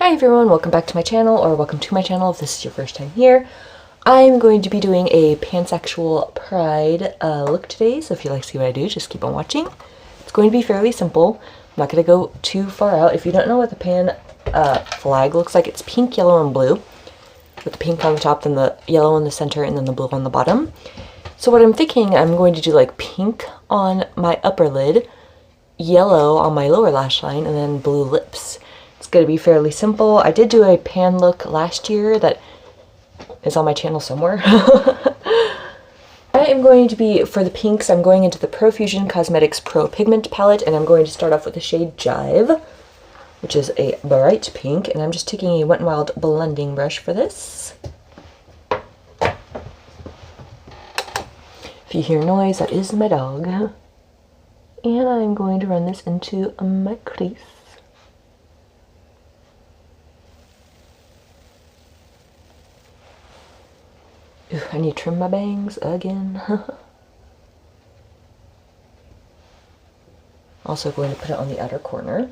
Hi everyone, welcome back to my channel, or welcome to my channel if this is your first time here. I'm going to be doing a pansexual pride look today, so if you'd like to see what I do, just keep on watching. It's going to be fairly simple. I'm not going to go too far out. If you don't know what the pan flag looks like, it's pink, yellow, and blue. With the pink on the top, then the yellow in the center, and then the blue on the bottom. So what I'm thinking, I'm going to do like pink on my upper lid, yellow on my lower lash line, and then blue lips. It's going to be fairly simple. I did do a pan look last year that is on my channel somewhere. I am going to be, for the pinks, I'm going into the Profusion Cosmetics Pro Pigment Palette, and I'm going to start off with the shade Jive, which is a bright pink, and I'm just taking a Wet n Wild blending brush for this. If you hear noise, that is my dog. And I'm going to run this into my crease. Ooh, I need to trim my bangs again. Also going to put it on the outer corner.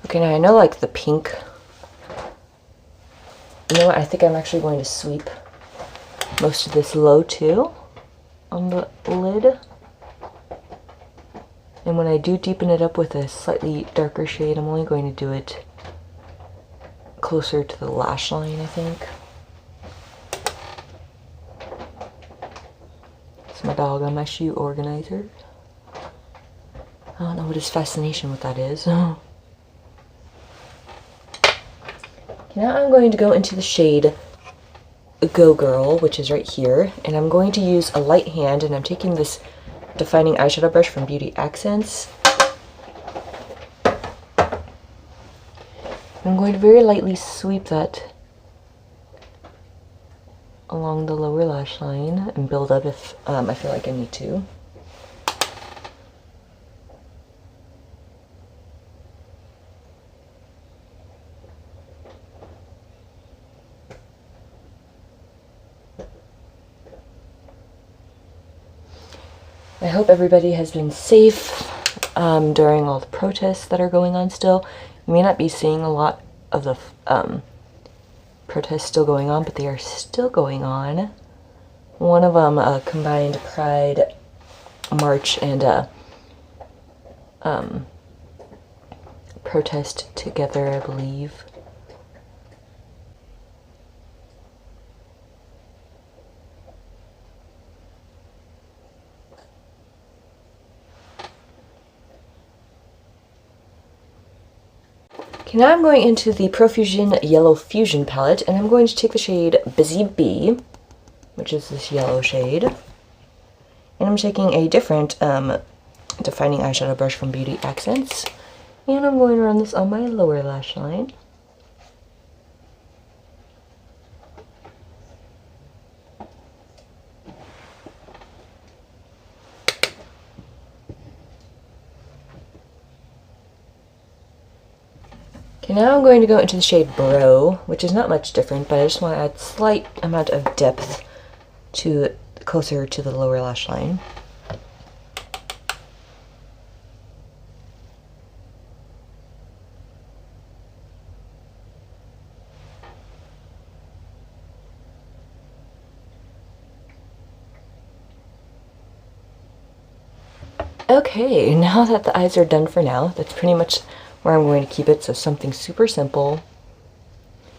Okay, now I know like the pink. You know what? I think I'm actually going to sweep most of this low too on the lid. And when I do deepen it up with a slightly darker shade, I'm only going to do it closer to the lash line, I think. It's my dog on my shoe organizer. I don't know what his fascination with that is. Now I'm going to go into the shade Go Girl, which is right here, and I'm going to use a light hand, and I'm taking this defining eyeshadow brush from Beauty Accents. I'm going to very lightly sweep that along the lower lash line and build up if I feel like I need to. I hope everybody has been safe during all the protests that are going on still. You may not be seeing a lot of the protests still going on, but they are still going on. One of them combined Pride March and protest together, I believe. Okay, now I'm going into the Profusion Yellow Fusion palette, and I'm going to take the shade Busy Bee, which is this yellow shade. And I'm taking a different defining eyeshadow brush from Beauty Accents, and I'm going to run this on my lower lash line. Okay, now I'm going to go into the shade Bro, which is not much different, but I just want to add a slight amount of depth to closer to the lower lash line. Okay, now that the eyes are done for now, that's pretty much where I'm going to keep it, so something super simple.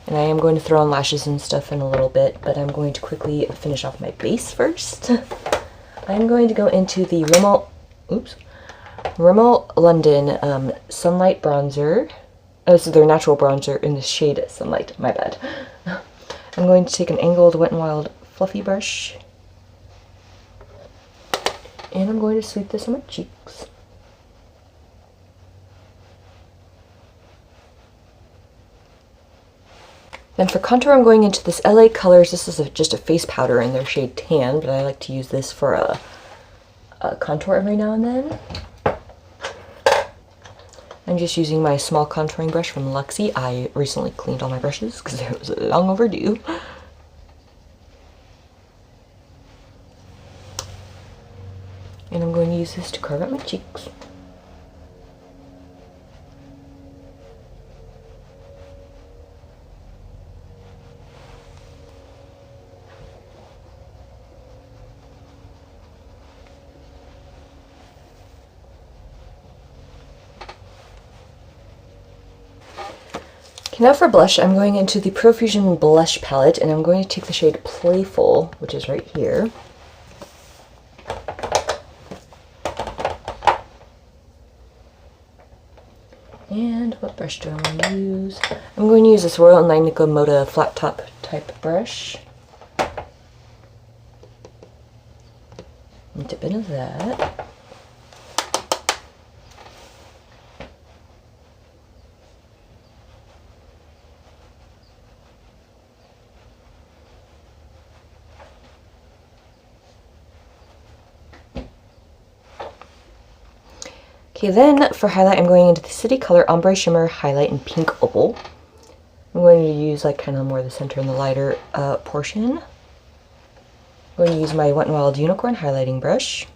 And I am going to throw on lashes and stuff in a little bit, but I'm going to quickly finish off my base first. I'm going to go into the Rimmel London Sunlight Bronzer. Oh, this is their natural bronzer in the shade Sunlight, my bad. I'm going to take an angled Wet n Wild fluffy brush, and I'm going to sweep this on my cheeks. Then for contour, I'm going into this LA Colors. This is just a face powder in their shade Tan, but I like to use this for a contour every now and then. I'm just using my small contouring brush from Luxie. I recently cleaned all my brushes because it was long overdue. use this to carve out my cheeks. Okay, now for blush, I'm going into the Profusion blush palette, and I'm going to take the shade Playful, which is right here. And what brush do I want to use? I'm going to use this Royal Ninika Moda flat top type brush. And dip into that. Okay, then for highlight, I'm going into the City Color Ombre Shimmer Highlight in Pink Opal. I'm going to use like kind of more the center and the lighter portion. I'm going to use my Wet n Wild Unicorn highlighting brush.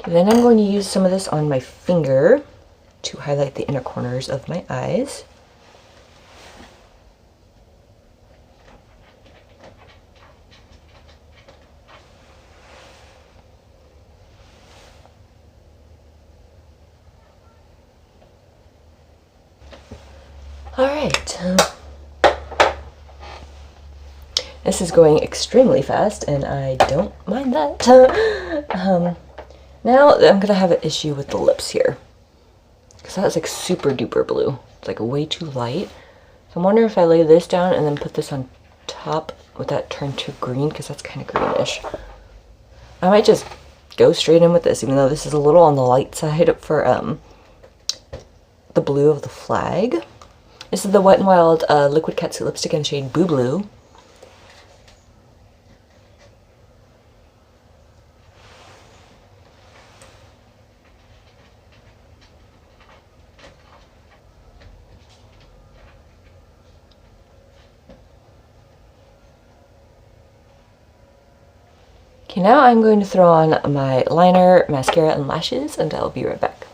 Then I'm going to use some of this on my finger to highlight the inner corners of my eyes. Alright. This is going extremely fast, and I don't mind that. Now I'm gonna have an issue with the lips here, because that was like super duper blue. It's like way too light. So I'm wondering if I lay this down and then put this on top, would that turn to green? Because that's kind of greenish. I might just go straight in with this, even though this is a little on the light side for the blue of the flag. This is the Wet n Wild Liquid Catsuit lipstick in the shade Boo Blue. Okay, now I'm going to throw on my liner, mascara, and lashes, and I'll be right back.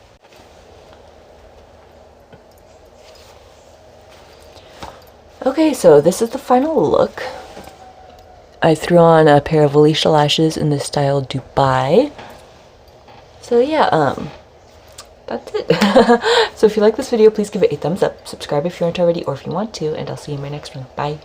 Okay, so this is the final look. I threw on a pair of Alicia lashes in the style Dubai. So yeah, that's it. So if you like this video, please give it a thumbs up, subscribe if you aren't already, or if you want to, and I'll see you in my next one. Bye.